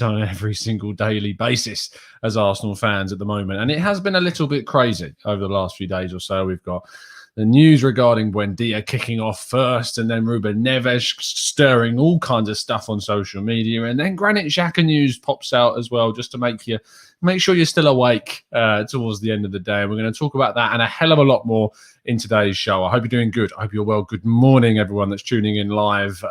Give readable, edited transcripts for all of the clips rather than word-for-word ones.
on every single daily basis as Arsenal fans at the moment. And it has been a little bit crazy over the last few days or so. We've got the news regarding Buendia kicking off first, and then Ruben Neves stirring all kinds of stuff on social media, and then Granit Xhaka news pops out as well, just to make sure you're still awake towards the end of the day. And we're going to talk about that and a hell of a lot more in today's show. I hope you're doing good. I hope you're well. Good morning, everyone that's tuning in live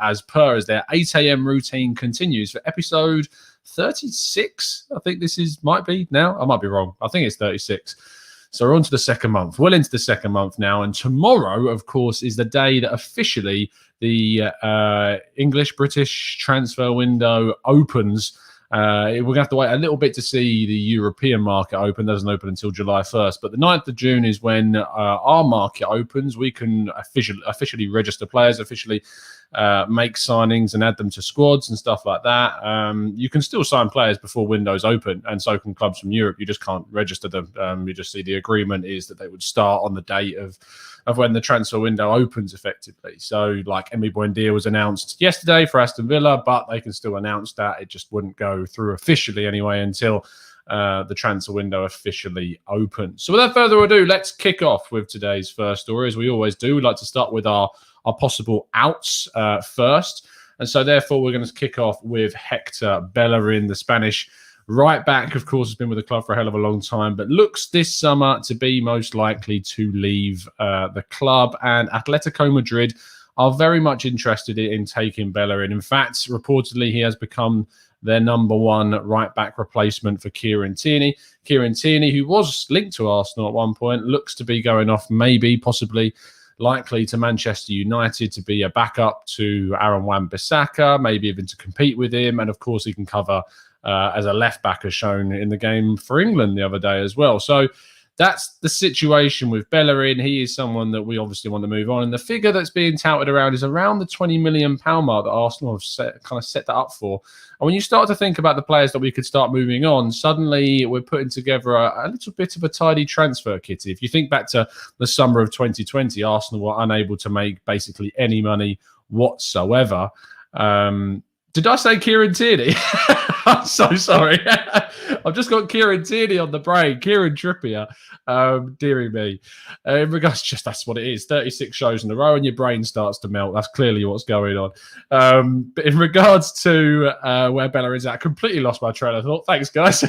as their 8 a.m. routine continues for episode 36. I think might be now. I might be wrong. I think it's 36. So we're on to the second month. Well into the second month now. And tomorrow, of course, is the day that officially the English-British transfer window opens. We're going to have to wait a little bit to see the European market open. It doesn't open until July 1st. But the 9th of June is when our market opens. We can officially register players, officially make signings and add them to squads and stuff like that. You can still sign players before windows open, and so can clubs from Europe. You just can't register them. You just see the agreement is that they would start on the date of when the transfer window opens effectively. So like Emi Buendia was announced yesterday for Aston Villa, but they can still announce that. It just wouldn't go through officially anyway until the transfer window officially opens. So without further ado, let's kick off with today's first story. As we always do, we'd like to start with our possible outs first. And so therefore we're going to kick off with Hector Bellerin, the Spanish right back. Of course, has been with the club for a hell of a long time, but looks this summer to be most likely to leave the club. And Atletico Madrid are very much interested in taking Bellerin. In fact, reportedly, he has become their number one right-back replacement for Kieran Tierney. Kieran Tierney, who was linked to Arsenal at one point, looks to be going off possibly likely to Manchester United to be a backup to Aaron Wan-Bissaka, maybe even to compete with him. And of course, he can cover as a left-back, as shown in the game for England the other day as well. So that's the situation with Bellerin. He is someone that we obviously want to move on. And the figure that's being touted around is around the £20 million mark that Arsenal have set that up for. And when you start to think about the players that we could start moving on, suddenly we're putting together a little bit of a tidy transfer kitty. If you think back to the summer of 2020, Arsenal were unable to make basically any money whatsoever. Did I say Kieran Tierney? I'm so sorry. I've just got Kieran Tierney on the brain. Kieran Trippier. Dearie me. In regards, that's what it is. 36 shows in a row and your brain starts to melt. That's clearly what's going on. But in regards to where Bellerin's at, I completely lost my train of thought. Thanks, guys.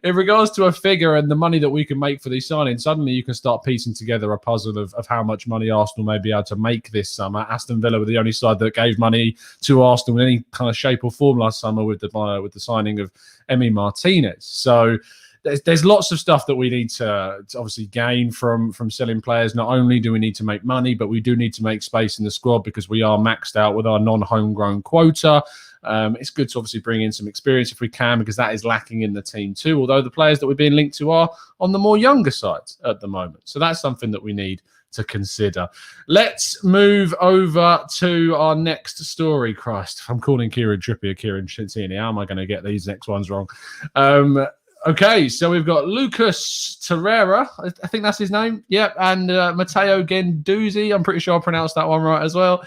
In regards to a figure and the money that we can make for these signings, suddenly you can start piecing together a puzzle of how much money Arsenal may be able to make this summer. Aston Villa were the only side that gave money to Arsenal in any kind of shape or form last summer with the signing of Emi Martinez. So there's lots of stuff that we need to obviously gain from selling players. Not only do we need to make money, but we do need to make space in the squad because we are maxed out with our non-homegrown quota. It's good to obviously bring in some experience if we can, because that is lacking in the team too, although the players that we're being linked to are on the more younger side at the moment. So that's something that we need to consider. Let's move over to our next story. Christ, I'm calling Kieran Trippier Kieran Tierney. How am I going to get these next ones wrong? Okay, so we've got Lucas Torreira, I think that's his name. Yep, and Matteo Guendouzi. I'm pretty sure I pronounced that one right as well.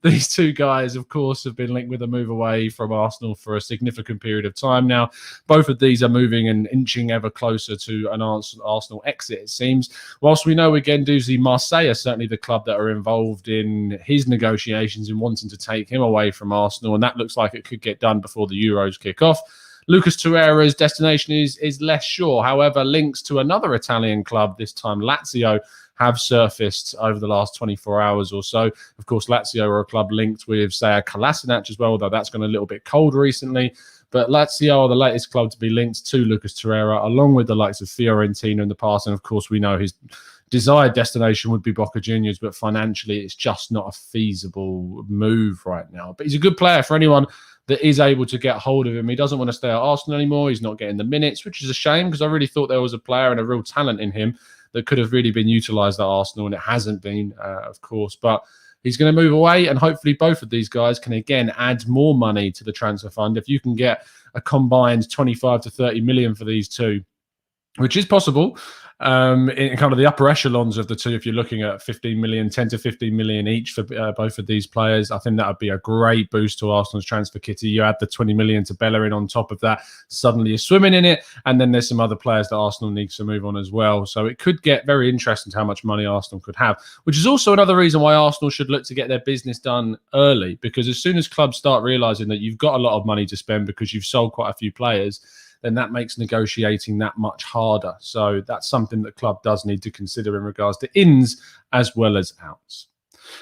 These two guys, of course, have been linked with a move away from Arsenal for a significant period of time now. Both of these are moving and inching ever closer to an Arsenal exit, it seems. Whilst we know with Guendouzi, Marseille are certainly the club that are involved in his negotiations in wanting to take him away from Arsenal, and that looks like it could get done before the Euros kick off. Lucas Torreira's destination is less sure. However, links to another Italian club, this time Lazio, have surfaced over the last 24 hours or so. Of course, Lazio are a club linked with Hakan Calhanoglu as well, although that's gone a little bit cold recently. But Lazio are the latest club to be linked to Lucas Torreira, along with the likes of Fiorentina in the past. And of course, we know his desired destination would be Boca Juniors, but financially, it's just not a feasible move right now. But he's a good player for anyone that is able to get hold of him. He doesn't want to stay at Arsenal anymore. He's not getting the minutes, which is a shame because I really thought there was a player and a real talent in him that could have really been utilised at Arsenal, and it hasn't been, of course. But he's going to move away, and hopefully both of these guys can, again, add more money to the transfer fund. If you can get a combined 25 to 30 million for these two, which is possible, in kind of the upper echelons of the two. If you're looking at 15 million, 10 to 15 million each for both of these players, I think that would be a great boost to Arsenal's transfer kitty. You add the 20 million to Bellerin on top of that, suddenly you're swimming in it. And then there's some other players that Arsenal needs to move on as well. So it could get very interesting to how much money Arsenal could have, which is also another reason why Arsenal should look to get their business done early, because as soon as clubs start realising that you've got a lot of money to spend because you've sold quite a few players, then that makes negotiating that much harder. So that's something that club does need to consider in regards to ins as well as outs.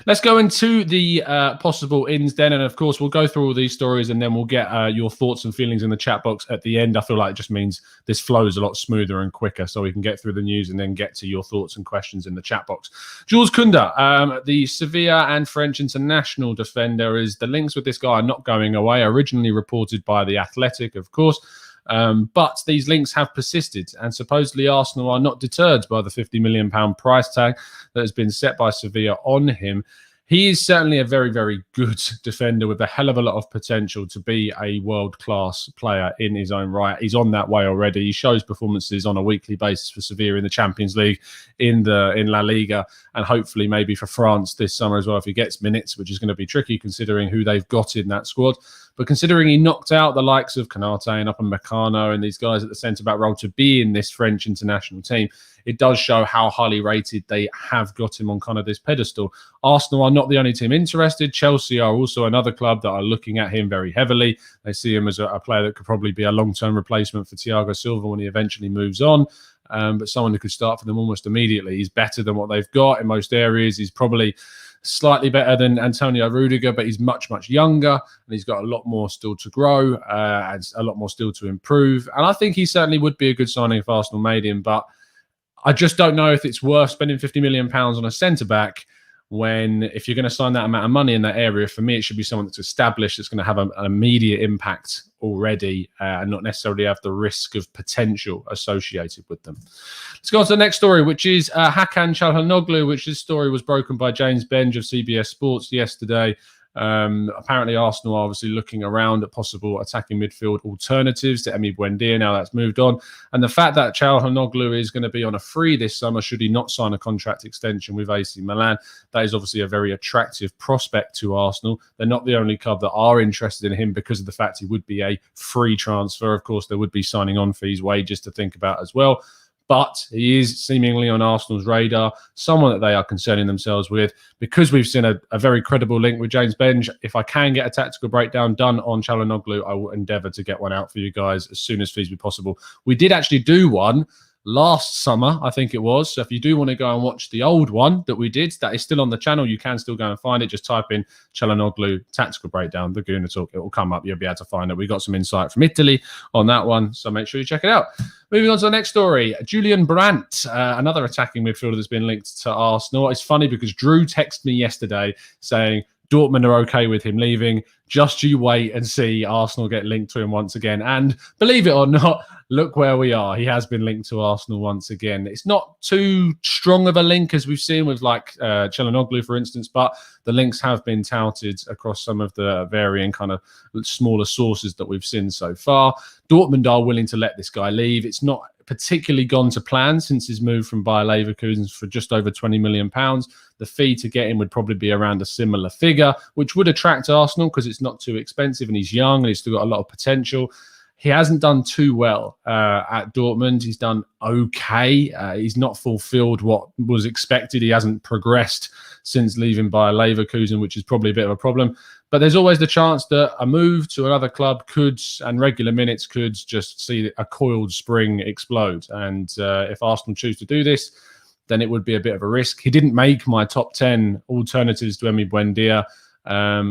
Let's go into the possible ins then. And of course, we'll go through all these stories and then we'll get your thoughts and feelings in the chat box at the end. I feel like it just means this flows a lot smoother and quicker, so we can get through the news and then get to your thoughts and questions in the chat box. Jules Kounde, the Sevilla and French international defender, is the links with this guy are not going away. Originally reported by The Athletic, of course. But these links have persisted, and supposedly Arsenal are not deterred by the £50 million price tag that has been set by Sevilla on him. He is certainly a very, very good defender with a hell of a lot of potential to be a world-class player in his own right. He's on that way already. He shows performances on a weekly basis for Sevilla in the Champions League, in La Liga, and hopefully maybe for France this summer as well if he gets minutes, which is going to be tricky considering who they've got in that squad. But considering he knocked out the likes of Konate and Upamecano and these guys at the centre-back role to be in this French international team, it does show how highly rated they have got him on kind of this pedestal. Arsenal are not the only team interested. Chelsea are also another club that are looking at him very heavily. They see him as a player that could probably be a long-term replacement for Thiago Silva when he eventually moves on. But someone who could start for them almost immediately. He's better than what they've got in most areas. He's probably slightly better than Antonio Rudiger, but he's much, much younger and he's got a lot more still to grow and a lot more still to improve. And I think he certainly would be a good signing if Arsenal made him, but I just don't know if it's worth spending £50 million on a centre-back when, if you're going to sign that amount of money in that area, for me, it should be someone that's established, that's going to have an immediate impact already and not necessarily have the risk of potential associated with them. Let's go on to the next story, which is Hakan Calhanoglu, which this story was broken by James Benge of CBS Sports yesterday. Apparently Arsenal are obviously looking around at possible attacking midfield alternatives to Emi Buendia. Now that's moved on, and the fact that Calhanoglu is going to be on a free this summer should he not sign a contract extension with AC Milan, that is obviously a very attractive prospect to Arsenal. They're not the only club that are interested in him because of the fact he would be a free transfer. Of course, there would be signing on fees, wages to think about as well. But he is seemingly on Arsenal's radar, someone that they are concerning themselves with, because we've seen a very credible link with James Benge. If I can get a tactical breakdown done on Calhanoglu, I will endeavour to get one out for you guys as soon as feasibly possible. We did actually do one last summer, I think it was. So if you do want to go and watch the old one that we did, that is still on the channel. You can still go and find it. Just type in Calhanoglu tactical breakdown, the Gooner talk. It will come up. You'll be able to find it. We got some insight from Italy on that one, so make sure you check it out. Moving on to the next story, Julian Brandt, another attacking midfielder that's been linked to Arsenal. It's funny because Drew texted me yesterday saying Dortmund are okay with him leaving. Just you wait and see Arsenal get linked to him once again. And believe it or not, look where we are. He has been linked to Arsenal once again. It's not too strong of a link as we've seen with like Calhanoglu, for instance, but the links have been touted across some of the varying kind of smaller sources that we've seen so far. Dortmund are willing to let this guy leave. It's not particularly gone to plan since his move from Bayer Leverkusen for just over £20 million. The fee to get him would probably be around a similar figure, which would attract Arsenal because it's not too expensive and he's young and he's still got a lot of potential. He hasn't done too well at Dortmund. He's done okay. He's not fulfilled what was expected. He hasn't progressed since leaving Bayer Leverkusen, which is probably a bit of a problem. But there's always the chance that a move to another club could, and regular minutes could, just see a coiled spring explode. And if Arsenal choose to do this, then it would be a bit of a risk. He didn't make my top 10 alternatives to Emi Buendia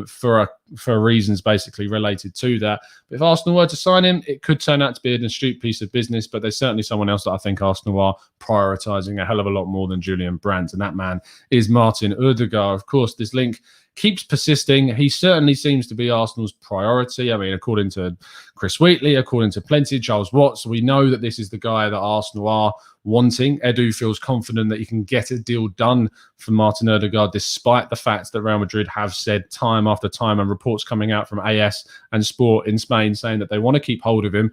for reasons basically related to that. But if Arsenal were to sign him, it could turn out to be an astute piece of business, but there's certainly someone else that I think Arsenal are prioritising a hell of a lot more than Julian Brandt, and that man is Martin Odegaard. Of course, this link keeps persisting. He certainly seems to be Arsenal's priority. I mean, according to Chris Wheatley, according to plenty, Charles Watts, we know that this is the guy that Arsenal are wanting. Edu feels confident that he can get a deal done for Martin Odegaard, despite the fact that Real Madrid have said time after time, and reports coming out from AS and Sport in Spain saying that they want to keep hold of him.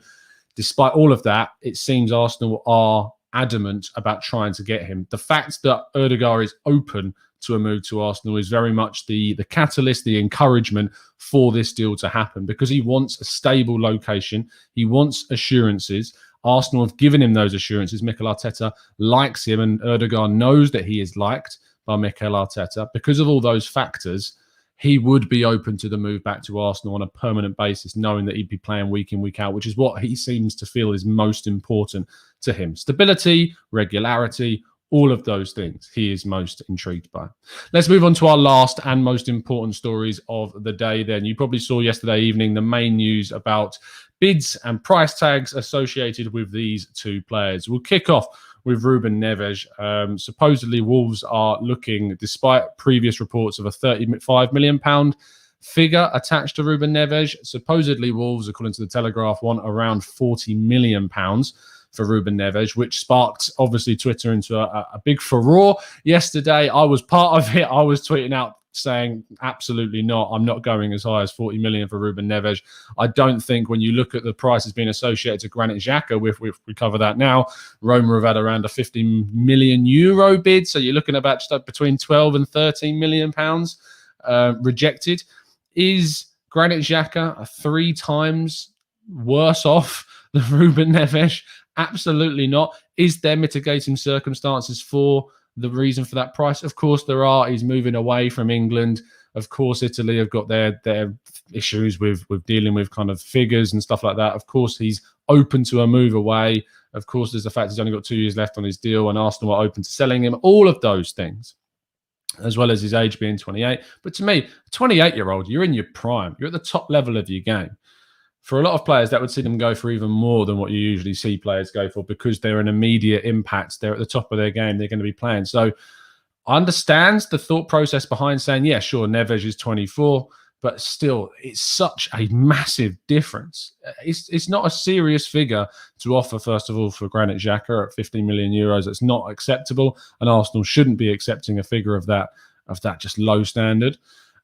Despite all of that, it seems Arsenal are adamant about trying to get him. The fact that Odegaard is open to a move to Arsenal is very much the catalyst, the encouragement for this deal to happen, because he wants a stable location. He wants assurances. Arsenal have given him those assurances. Mikel Arteta likes him, and Odegaard knows that he is liked by Mikel Arteta. Because of all those factors, he would be open to the move back to Arsenal on a permanent basis, knowing that he'd be playing week in, week out, which is what he seems to feel is most important to him. Stability, regularity, all of those things he is most intrigued by. Let's move on to our last and most important stories of the day then. You probably saw yesterday evening the main news about bids and price tags associated with these two players. We'll kick off with Ruben Neves. Supposedly Wolves are looking, despite previous reports of a £35 million figure attached to Ruben Neves, supposedly Wolves, according to the Telegraph, want around £40 million for Ruben Neves, which sparked, obviously, Twitter into a big furore yesterday. I was part of it. I was tweeting out saying, absolutely not. I'm not going as high as 40 million for Ruben Neves. I don't think, when you look at the prices being associated to Granit Xhaka, we cover that now, Roma have had around a 50 million euro bid. So you're looking about just between 12 and 13 million pounds rejected. Is Granit Xhaka 3 times worse off than Ruben Neves? Absolutely not. Is there mitigating circumstances for the reason for that price? Of course there are. He's moving away from England. Of course Italy have got their issues with dealing with kind of figures and stuff like that. Of course he's open to a move away. Of course there's the fact he's only got 2 years left on his deal and Arsenal are open to selling him. All of those things, as well as his age being 28. But to me, a 28-year-old, you're in your prime. You're at the top level of your game. For a lot of players, that would see them go for even more than what you usually see players go for, because they're an immediate impact. They're at the top of their game. They're going to be playing. So I understand the thought process behind saying, yeah, sure, Neves is 24, but still, it's such a massive difference. It's not a serious figure to offer, first of all, for Granit Xhaka at 15 million euros. It's not acceptable, and Arsenal shouldn't be accepting a figure of that just low standard.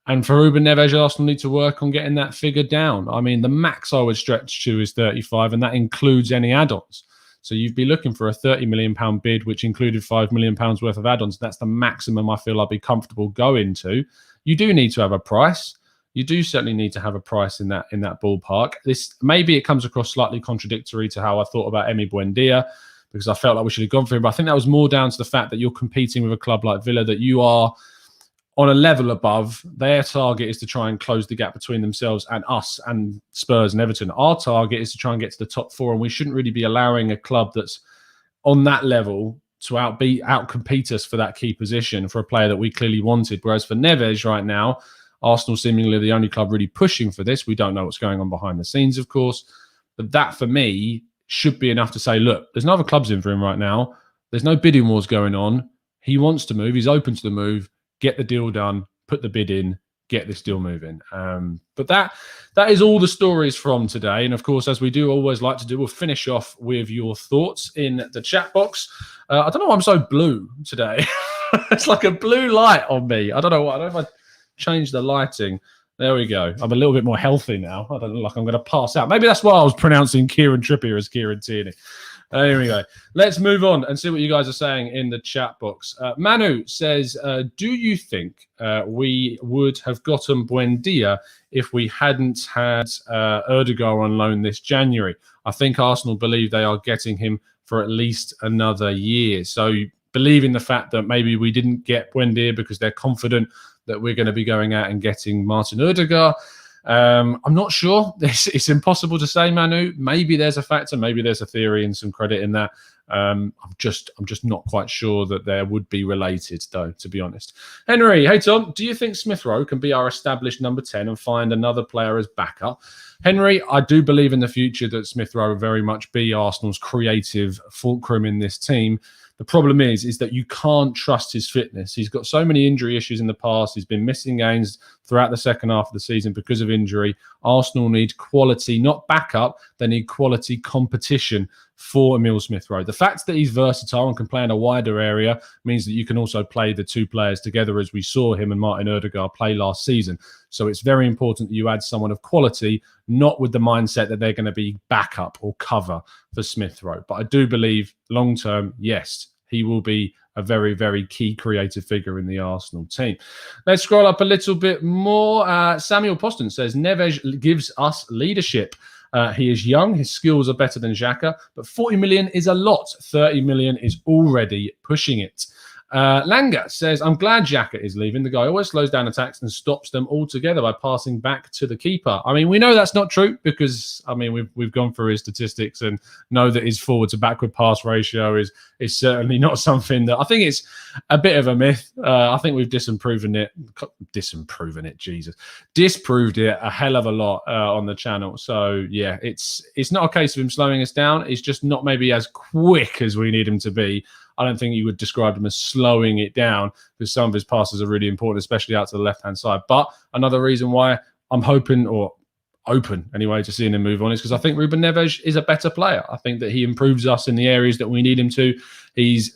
And for Ruben Neves, Arsenal need to work on getting that figure down. I mean, the max I would stretch to is 35, and that includes any add-ons. So you'd be looking for a £30 million bid, which included £5 million worth of add-ons. That's the maximum I feel I'd be comfortable going to. You do need to have a price. You do certainly need to have a price in that ballpark. This maybe it comes across slightly contradictory to how I thought about Emi Buendia, because I felt like we should have gone for him. But I think that was more down to the fact that you're competing with a club like Villa, that you are on a level above. Their target is to try and close the gap between themselves and us and Spurs and Everton. Our target is to try and get to the top 4, and we shouldn't really be allowing a club that's on that level to outcompete us for that key position for a player that we clearly wanted. Whereas for Neves right now, Arsenal seemingly the only club really pushing for this. We don't know what's going on behind the scenes, of course. But that, for me, should be enough to say, look, there's no other clubs in for him right now. There's no bidding wars going on. He wants to move. He's open to the move. Get the deal done, put the bid in, get this deal moving. But that is all the stories from today. And of course, as we do always like to do, we'll finish off with your thoughts in the chat box. I don't know why I'm so blue today. It's like a blue light on me. I don't know what. I don't know if I changed the lighting. There we go. I'm a little bit more healthy now. I don't look like I'm going to pass out. Maybe that's why I was pronouncing Kieran Trippier as Kieran Tierney. There we go. Let's move on and see what you guys are saying in the chat box. Manu says, do you think we would have gotten Buendia if we hadn't had Odegaard on loan this January? I think Arsenal believe they are getting him for at least another year. So believe in the fact that maybe we didn't get Buendia because they're confident that we're going to be going out and getting Martin Odegaard. I'm not sure. It's impossible to say, Manu. Maybe there's a factor, maybe there's a theory and some credit in that. I'm just not quite sure that there would be related, though, to be honest. Henry, hey Tom, do you think Smith Rowe can be our established number 10 and find another player as backup? Henry, I do believe in the future that Smith Rowe will very much be Arsenal's creative fulcrum in this team. The problem is that you can't trust his fitness. He's got so many injury issues in the past. He's been missing games throughout the second half of the season because of injury. Arsenal need quality, not backup. They need quality competition for Emile Smith-Rowe. The fact that he's versatile and can play in a wider area means that you can also play the two players together, as we saw him and Martin Odegaard play last season. So it's very important that you add someone of quality, not with the mindset that they're going to be backup or cover for Smith-Rowe. But I do believe long-term, yes, he will be a very, very key creative figure in the Arsenal team. Let's scroll up a little bit more. Samuel Poston says, Neves gives us leadership. He is young. His skills are better than Xhaka, but 40 million is a lot. 30 million is already pushing it. Langa says, I'm glad Xhaka is leaving. The guy always slows down attacks and stops them altogether by passing back to the keeper. I mean, we know that's not true because, I mean, we've gone through his statistics and know that his forward to backward pass ratio is certainly not something that, I think it's a bit of a myth. I think we've disproved it a hell of a lot on the channel. So yeah, it's not a case of him slowing us down. It's just not maybe as quick as we need him to be. I don't think you would describe him as slowing it down because some of his passes are really important, especially out to the left-hand side. But another reason why I'm hoping, or open anyway, to seeing him move on is because I think Ruben Neves is a better player. I think that he improves us in the areas that we need him to.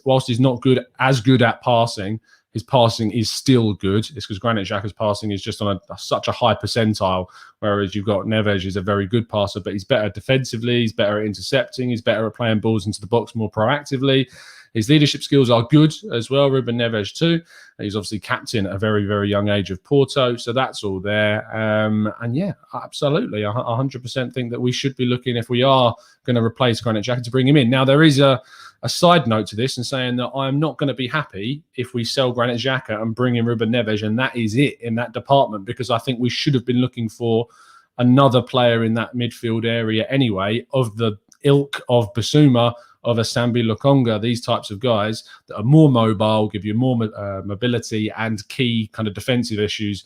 Whilst he's not as good at passing, his passing is still good. It's because Granit Xhaka's passing is just on such a high percentile, whereas you've got Neves is a very good passer, but he's better defensively, he's better at intercepting, he's better at playing balls into the box more proactively. His leadership skills are good as well, Ruben Neves too. He's obviously captain at a very, very young age of Porto, so that's all there. And yeah, absolutely, I 100% think that we should be looking, if we are going to replace Granit Xhaka, to bring him in. Now, there is a side note to this and saying that I'm not going to be happy if we sell Granit Xhaka and bring in Ruben Neves, and that is it in that department, because I think we should have been looking for another player in that midfield area anyway, of the ilk of Basuma, of a Sambi Lokonga, these types of guys that are more mobile, give you more mobility and key kind of defensive issues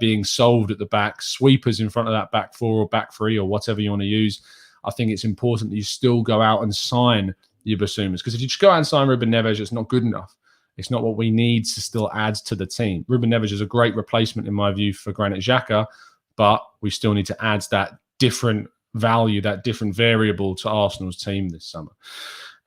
being solved at the back, sweepers in front of that back four or back three or whatever you want to use. I think it's important that you still go out and sign your Basumas, because if you just go out and sign Ruben Neves, it's not good enough. It's not what we need to still add to the team. Ruben Neves is a great replacement, in my view, for Granit Xhaka, but we still need to add that different value, that different variable to Arsenal's team this summer.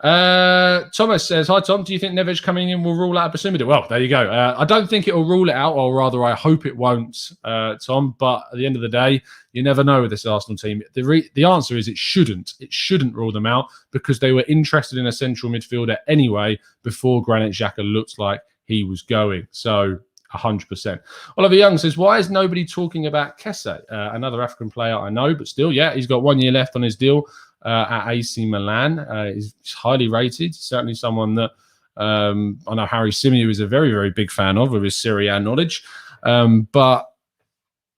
Thomas says, hi Tom, do you think Neves coming in will rule out Basuma? Well, there you go. I don't think it will rule it out, or rather I hope it won't, Tom, but at the end of the day, you never know with this Arsenal team. The answer is it shouldn't rule them out, because they were interested in a central midfielder anyway before Granit Xhaka looked like he was going. So 100%. Oliver Young says, why is nobody talking about Kesse? Another African player I know, but still, yeah, he's got 1 year left on his deal at AC Milan. He's highly rated. Certainly someone that I know Harry Symeou is a very, very big fan of with his Serie A knowledge. But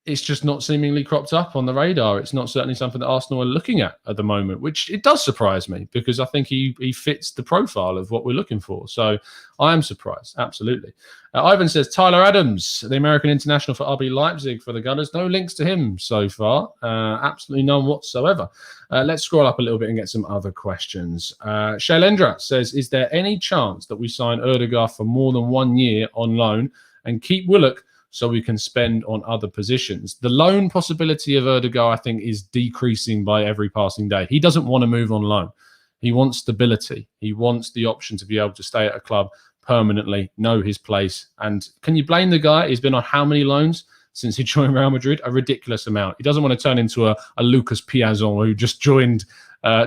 it's just not seemingly cropped up on the radar. It's not certainly something that Arsenal are looking at the moment, which it does surprise me, because I think he fits the profile of what we're looking for. So I am surprised, absolutely. Ivan says, Tyler Adams, the American international for RB Leipzig for the Gunners. No links to him so far. Absolutely none whatsoever. Let's scroll up a little bit and get some other questions. Shailendra says, is there any chance that we sign Odegaard for more than 1 year on loan and keep Willock so we can spend on other positions? The loan possibility of Odegaard, I think, is decreasing by every passing day. He doesn't want to move on loan. He wants stability. He wants the option to be able to stay at a club permanently, know his place. And can you blame the guy? He's been on how many loans since he joined Real Madrid? A ridiculous amount. He doesn't want to turn into a Lucas Piazon who just joined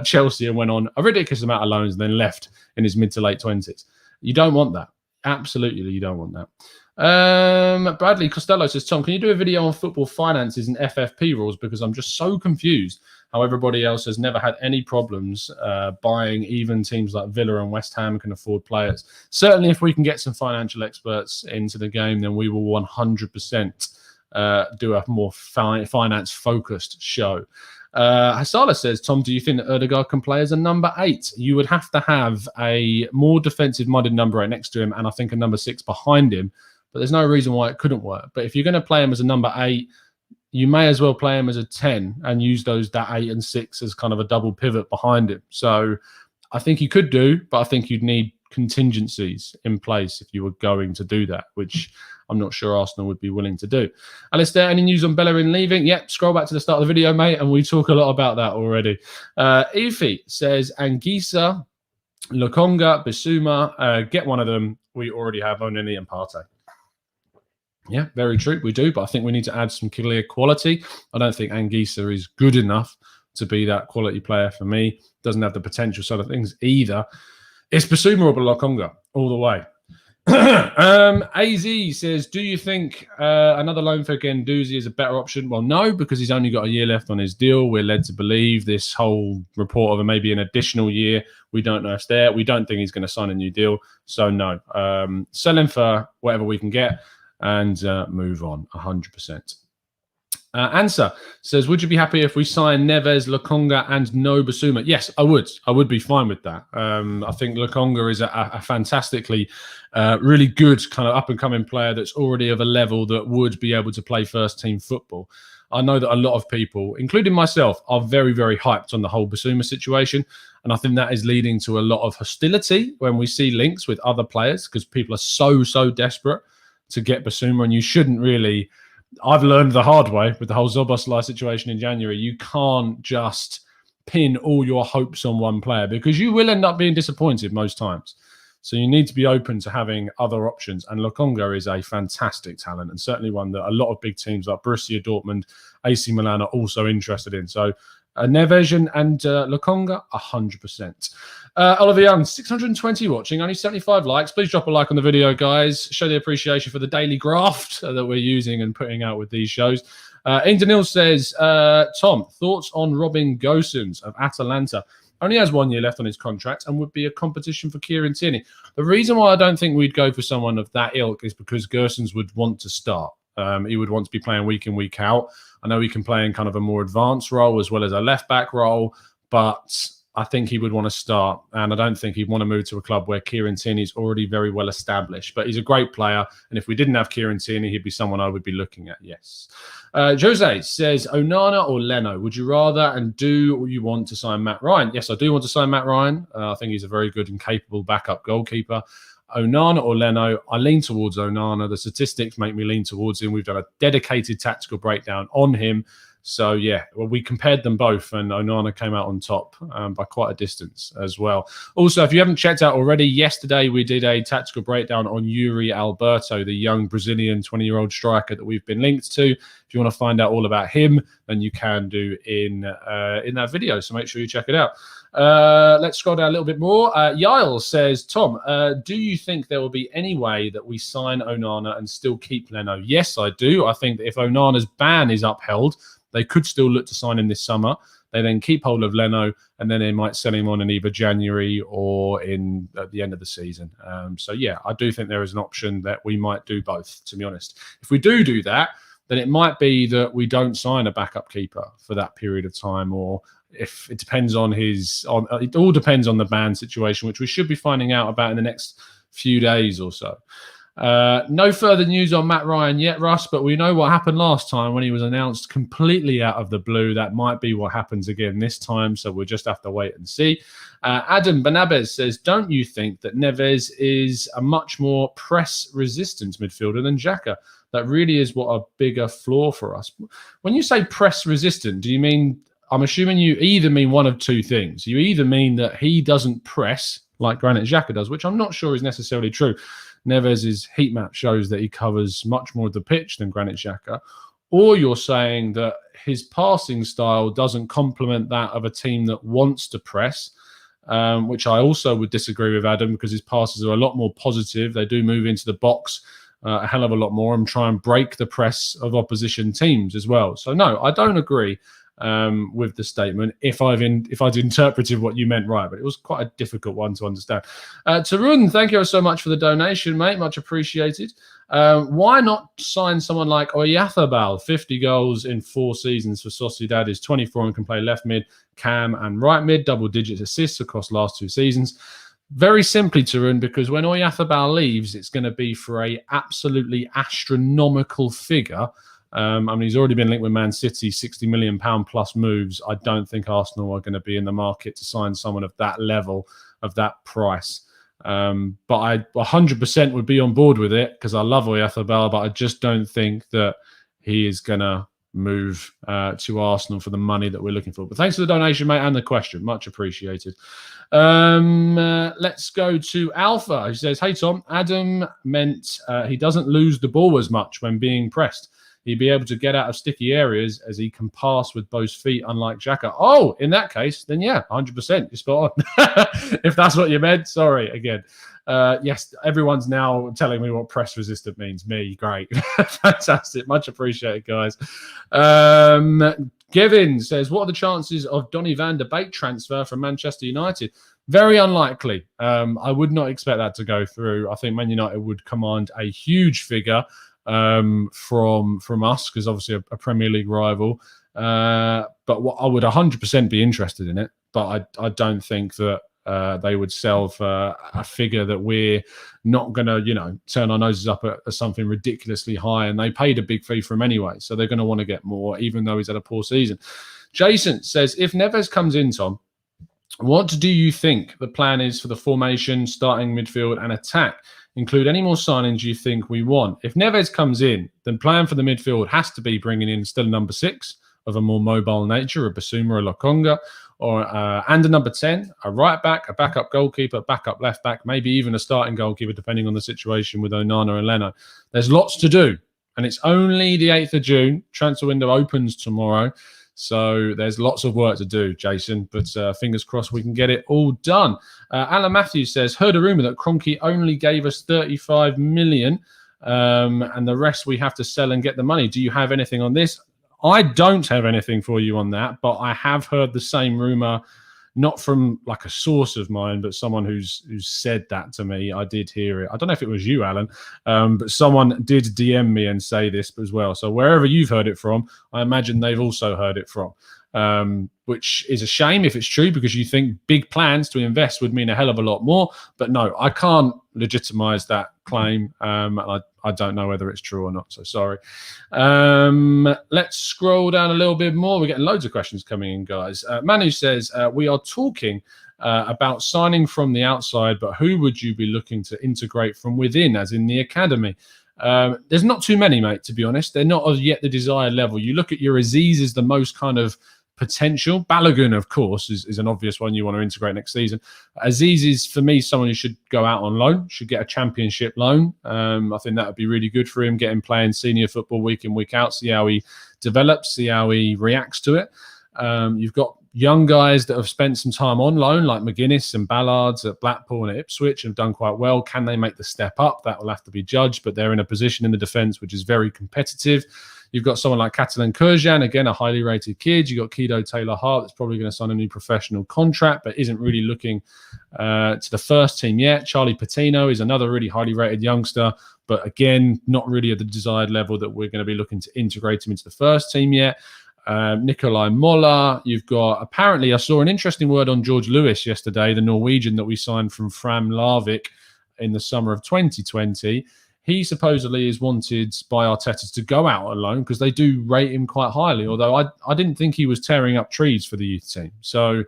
Chelsea and went on a ridiculous amount of loans and then left in his mid to late 20s. You don't want that. Absolutely, you don't want that. Bradley Costello says, Tom, can you do a video on football finances and FFP rules? Because I'm just so confused how everybody else has never had any problems buying. Even teams like Villa and West Ham can afford players. Certainly, if we can get some financial experts into the game, then we will 100% do a more finance-focused show. Hasala says, Tom, do you think that Odegaard can play as a number 8? You would have to have a more defensive-minded number 8 next to him, and I think a number 6 behind him. But there's no reason why it couldn't work. But if you're going to play him as a number 8, you may as well play him as a 10 and use that 8 and 6 as kind of a double pivot behind him. So I think you could do, but I think you'd need contingencies in place if you were going to do that, which I'm not sure Arsenal would be willing to do. Alistair, any news on Bellerin leaving? Yep, scroll back to the start of the video, mate, and we talk a lot about that already. Ify says, Anguissa, Lokonga, Bissouma, get one of them. We already have Oneni and Partey. Yeah, very true. We do, but I think we need to add some clear quality. I don't think Anguissa is good enough to be that quality player for me. Doesn't have the potential side of things either. It's Bissouma or Lokonga all the way. AZ says, do you think another loan for Guendouzi is a better option? Well, no, because he's only got a year left on his deal. We're led to believe this whole report of maybe an additional year. We don't know if there. We don't think he's going to sign a new deal. So no, sell him for whatever we can get and move on 100%. Answer says, would you be happy if we sign Neves, Lokonga, and no Bissouma? Yes, I would. I would be fine with that. I think Lokonga is a fantastically, really good kind of up-and-coming player that's already of a level that would be able to play first-team football. I know that a lot of people, including myself, are very, very hyped on the whole Bissouma situation. And I think that is leading to a lot of hostility when we see links with other players because people are so desperate to get Bissouma, and you shouldn't really... I've learned the hard way with the whole Szoboszlai situation in January. You can't just pin all your hopes on one player because you will end up being disappointed most times. So you need to be open to having other options. And Lokonga is a fantastic talent and certainly one that a lot of big teams like Borussia Dortmund, AC Milan are also interested in. So Neves and Lokonga, 100%. Oliver Young, 620 watching, only 75 likes. Please drop a like on the video, guys. Show the appreciation for the daily graft that we're using and putting out with these shows. Ian Danil says, Tom, thoughts on Robin Gosens of Atalanta? Only has 1 year left on his contract and would be a competition for Kieran Tierney. The reason why I don't think we'd go for someone of that ilk is because Gosens would want to start. He would want to be playing week in, week out. I know he can play in kind of a more advanced role as well as a left-back role, but I think he would want to start. And I don't think he'd want to move to a club where Kieran Tierney is already very well established. But he's a great player. And if we didn't have Kieran Tierney, he'd be someone I would be looking at, yes. Jose says, Onana or Leno? Would you rather and do you want to sign Matt Ryan? Yes, I do want to sign Matt Ryan. I think he's a very good and capable backup goalkeeper. Onana or Leno? I lean towards Onana. The statistics make me lean towards him. We've done a dedicated tactical breakdown on him. So, yeah, well, we compared them both, and Onana came out on top by quite a distance as well. Also, if you haven't checked out already, yesterday we did a tactical breakdown on Yuri Alberto, the young Brazilian 20-year-old striker that we've been linked to. If you want to find out all about him, then you can do in that video. So make sure you check it out. Let's scroll down a little bit more. Yael says, Tom, do you think there will be any way that we sign Onana and still keep Leno? Yes, I do. I think that if Onana's ban is upheld, they could still look to sign him this summer. They then keep hold of Leno, and then they might sell him on in either January or at the end of the season. So, yeah, I do think there is an option that we might do both, to be honest. If we do that, then it might be that we don't sign a backup keeper for that period of time, or if it depends on it all depends on the ban situation, which we should be finding out about in the next few days or so. No further news on Matt Ryan yet, Russ, but we know what happened last time when he was announced completely out of the blue. That might be what happens again this time, so we'll just have to wait and see. Adam Benabez says, don't you think that Neves is a much more press-resistant midfielder than Xhaka? That really is what a bigger flaw for us. When you say press-resistant, do you mean... I'm assuming you either mean one of two things. You either mean that he doesn't press like Granit Xhaka does, which I'm not sure is necessarily true. Neves' heat map shows that he covers much more of the pitch than Granit Xhaka. Or you're saying that his passing style doesn't complement that of a team that wants to press, which I also would disagree with Adam, because his passes are a lot more positive. They do move into the box a hell of a lot more and try and break the press of opposition teams as well. So no, I don't agree with the statement, if I'd interpreted what you meant right, but it was quite a difficult one to understand. Tarun, thank you so much for the donation, mate. Much appreciated. Why not sign someone like Oyarzabal? 50 goals in 4 seasons for Sociedad, is 24 and can play left mid, cam and right mid, double-digit assists across last 2 seasons. Very simply, Tarun, because when Oyarzabal leaves, it's going to be for a absolutely astronomical figure. I mean, he's already been linked with Man City, £60 million plus moves. I don't think Arsenal are going to be in the market to sign someone of that level, of that price. But I 100% would be on board with it because I love Oyarzabal, but I just don't think that he is going to move to Arsenal for the money that we're looking for. But thanks for the donation, mate, and the question. Much appreciated. Let's go to Alpha, who says, hey, Tom, Adam meant he doesn't lose the ball as much when being pressed. He'd be able to get out of sticky areas as he can pass with both feet, unlike Xhaka. Oh, in that case, then yeah, 100%. You're spot on. If that's what you meant, sorry, again. Yes, everyone's now telling me what press resistant means. Me, great. Fantastic. Much appreciated, guys. Kevin says, what are the chances of Donny van de Beek transfer from Manchester United? Very unlikely. I would not expect that to go through. I think Man United would command a huge figure from us, because obviously a Premier League rival. But I would 100% be interested in it. But I don't think that they would sell for a figure that we're not going to, turn our noses up at something ridiculously high. And they paid a big fee for him anyway, so they're going to want to get more, even though he's had a poor season. Jason says, if Neves comes in, Tom, what do you think the plan is for the formation, starting midfield and attack? Include any more signings you think we want. If Neves comes in, then plan for the midfield has to be bringing in still a number 6 of a more mobile nature, a Basuma, a Lokonga, and a number 10, a right back, a backup goalkeeper, backup left back, maybe even a starting goalkeeper, depending on the situation with Onana and Leno. There's lots to do, and it's only the 8th of June. Transfer window opens tomorrow. So there's lots of work to do, Jason, but fingers crossed we can get it all done. Alan Matthews says, heard a rumour that Kroenke only gave us 35 million and the rest we have to sell and get the money. Do you have anything on this? I don't have anything for you on that, but I have heard the same rumour, not from like a source of mine, but someone who's said that to me. I did hear it. I don't know if it was you, Alan, but someone did DM me and say this as well. So wherever you've heard it from, I imagine they've also heard it from, which is a shame if it's true, because you think big plans to invest would mean a hell of a lot more. But no, I can't legitimize that claim. I don't know whether it's true or not, so sorry. Let's scroll down a little bit more. We're getting loads of questions coming in, guys. Manu says, we are talking about signing from the outside, but who would you be looking to integrate from within, as in the academy? There's not too many, mate, to be honest. They're not as yet the desired level. You look at your Aziz as the most kind of potential. Balogun, of course, is an obvious one you want to integrate next season. Aziz is, for me, someone who should go out on loan, should get a championship loan. I think that would be really good for him, get him playing senior football week in, week out, see how he develops, see how he reacts to it. You've got young guys that have spent some time on loan, like McGuinness and Ballards at Blackpool and at Ipswich, and have done quite well. Can they make the step up? That will have to be judged, but they're in a position in the defence which is very competitive. You've got someone like Catalan Kurjan, again, a highly rated kid. You've got Kido Taylor-Hart that's probably going to sign a new professional contract, but isn't really looking to the first team yet. Charlie Patino is another really highly rated youngster, but again, not really at the desired level that we're going to be looking to integrate him into the first team yet. Nikolai Moller. You've got, apparently, I saw an interesting word on George Lewis yesterday, the Norwegian that we signed from Fram Larvik in the summer of 2020. He supposedly is wanted by Arteta to go out alone because they do rate him quite highly, although I didn't think he was tearing up trees for the youth team. So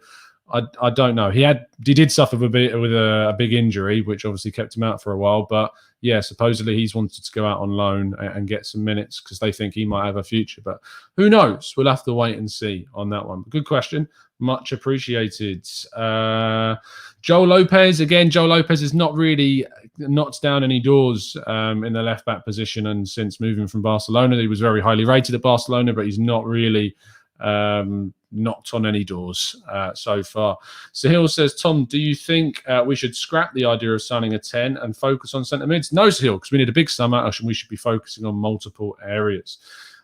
I don't know. He did suffer with a big injury, which obviously kept him out for a while. But yeah, supposedly he's wanted to go out on loan and get some minutes because they think he might have a future. But who knows? We'll have to wait and see on that one. Good question. Much appreciated. Joel Lopez. Again, Joel Lopez has not really knocked down any doors in the left-back position. And since moving from Barcelona, he was very highly rated at Barcelona, but he's not really knocked on any doors so far. Sahil says, Tom, do you think we should scrap the idea of signing a 10 and focus on centre mids? No, Sahil, because we need a big summer. We should be focusing on multiple areas.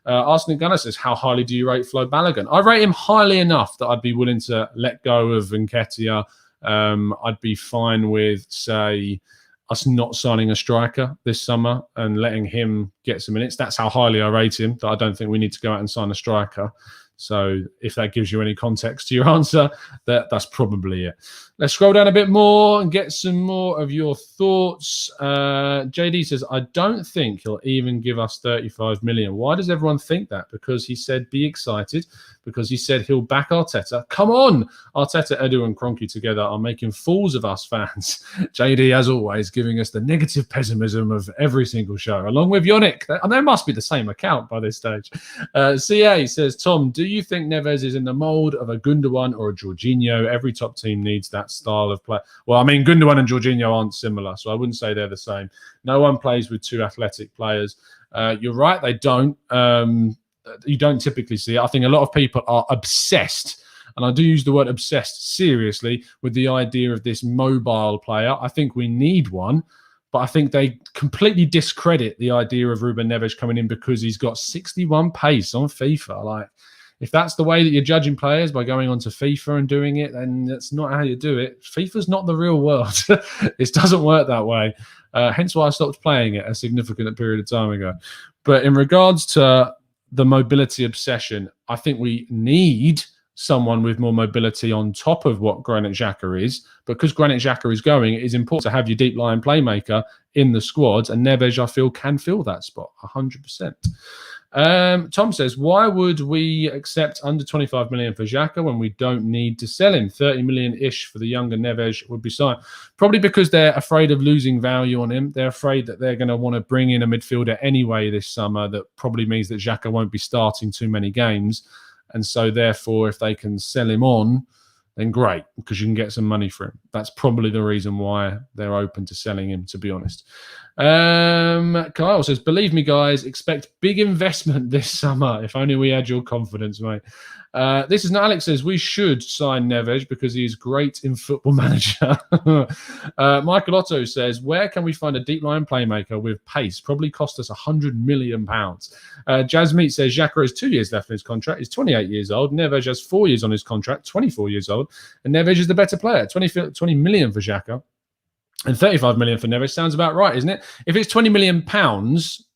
Arsenic Gunner says, how highly do you rate Flo Balogun? I rate him highly enough that I'd be willing to let go of Nketiah. I'd be fine with, say, us not signing a striker this summer and letting him get some minutes. That's how highly I rate him, that I don't think we need to go out and sign a striker. So if that gives you any context to your answer, that's probably it. Let's scroll down a bit more and get some more of your thoughts. JD says, I don't think he'll even give us 35 million. Why does everyone think that? Because he said, be excited because he said he'll back Arteta. Come on! Arteta, Edu and Kroenke together are making fools of us fans. JD, as always, giving us the negative pessimism of every single show, along with Yannick. And they must be the same account by this stage. CA says, Tom, do you think Neves is in the mould of a Gundogan or a Jorginho? Every top team needs that style of play. Well, I mean, Gundogan and Jorginho aren't similar, so I wouldn't say they're the same. No one plays with two athletic players. You're right, they don't. You don't typically see it. I think a lot of people are obsessed, and I do use the word obsessed seriously, with the idea of this mobile player. I think we need one, but I think they completely discredit the idea of Ruben Neves coming in because he's got 61 pace on FIFA. Like, if that's the way that you're judging players, by going onto FIFA and doing it, then that's not how you do it. FIFA's not the real world. It doesn't work that way. Hence why I stopped playing it a significant period of time ago. But in regards to the mobility obsession, I think we need someone with more mobility on top of what Granit Xhaka is. Because Granit Xhaka is going, it is important to have your deep line playmaker in the squad, and Neves, I feel, can fill that spot 100%. Tom says, why would we accept under 25 million for Xhaka when we don't need to sell him? 30 million-ish for the younger Neves would be signed. Probably because they're afraid of losing value on him. They're afraid that they're going to want to bring in a midfielder anyway this summer. That probably means that Xhaka won't be starting too many games. And so, therefore, if they can sell him on, then great, because you can get some money for him. That's probably the reason why they're open to selling him, to be honest. Kyle says, believe me, guys, expect big investment this summer. If only we had your confidence, mate. This is Alex says, we should sign Neves because he is great in Football Manager. Michael Otto says, where can we find a deep line playmaker with pace? Probably cost us £100 million. Jasmeet says, Xhaka has 2 years left in his contract. He's 28 years old. Neves has 4 years on his contract, 24 years old. And Neves is the better player. 20 million for Xhaka and 35 million for Neves sounds about right, isn't it? If it's 20 million pounds,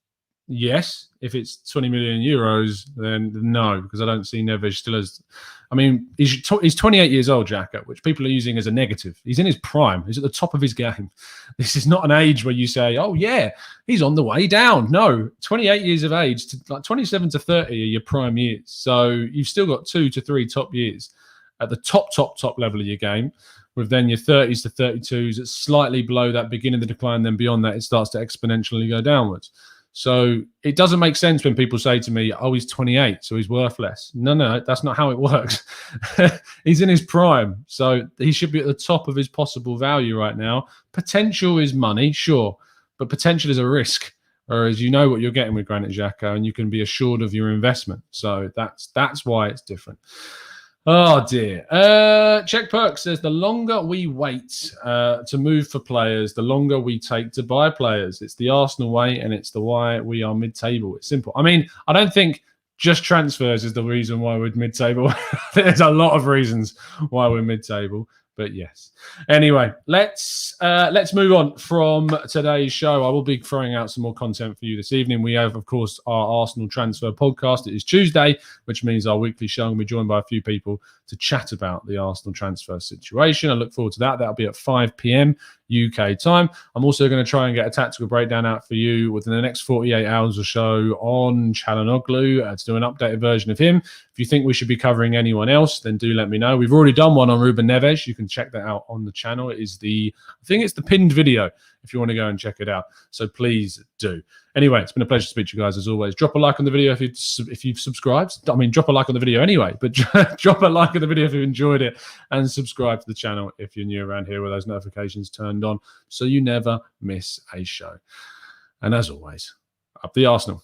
yes. If it's 20 million euros, then no, because I don't see Neves still as... I mean, he's 28 years old, Xhaka, which people are using as a negative. He's in his prime. He's at the top of his game. This is not an age where you say, oh, yeah, he's on the way down. No, 28 years of age, like 27 to 30 are your prime years. So you've still got 2 to 3 top years at the top level of your game, with then your 30s to 32s. It's slightly below that beginning of the decline. Then beyond that, it starts to exponentially go downwards. So it doesn't make sense when people say to me, oh, he's 28, so he's worth less. No, that's not how it works. He's in his prime, so he should be at the top of his possible value right now. Potential is money, sure, but potential is a risk. Whereas you know what you're getting with Granit Xhaka, and you can be assured of your investment. So that's why it's different. Oh, dear. Check Perk says, the longer we wait to move for players, the longer we take to buy players. It's the Arsenal way, and it's the why we are mid-table. It's simple. I mean, I don't think just transfers is the reason why we're mid-table. There's a lot of reasons why we're mid-table. But yes. Anyway, let's move on from today's show. I will be throwing out some more content for you this evening. We have, of course, our Arsenal transfer podcast. It is Tuesday, which means our weekly show will be joined by a few people to chat about the Arsenal transfer situation. I look forward to that. That'll be at 5 p.m. UK time. I'm also going to try and get a tactical breakdown out for you within the next 48 hours or so on Calhanoglu to do an updated version of him. If you think we should be covering anyone else, then do let me know. We've already done one on Ruben Neves. You can check that out on the channel. It is I think it's the pinned video if you want to go and check it out. So please do. Anyway, it's been a pleasure to speak to you guys as always. Drop a like on the video if you've subscribed. I mean, drop a like on the video anyway, but drop a like on the video if you enjoyed it, and subscribe to the channel if you're new around here with those notifications turned on so you never miss a show. And as always, up the Arsenal.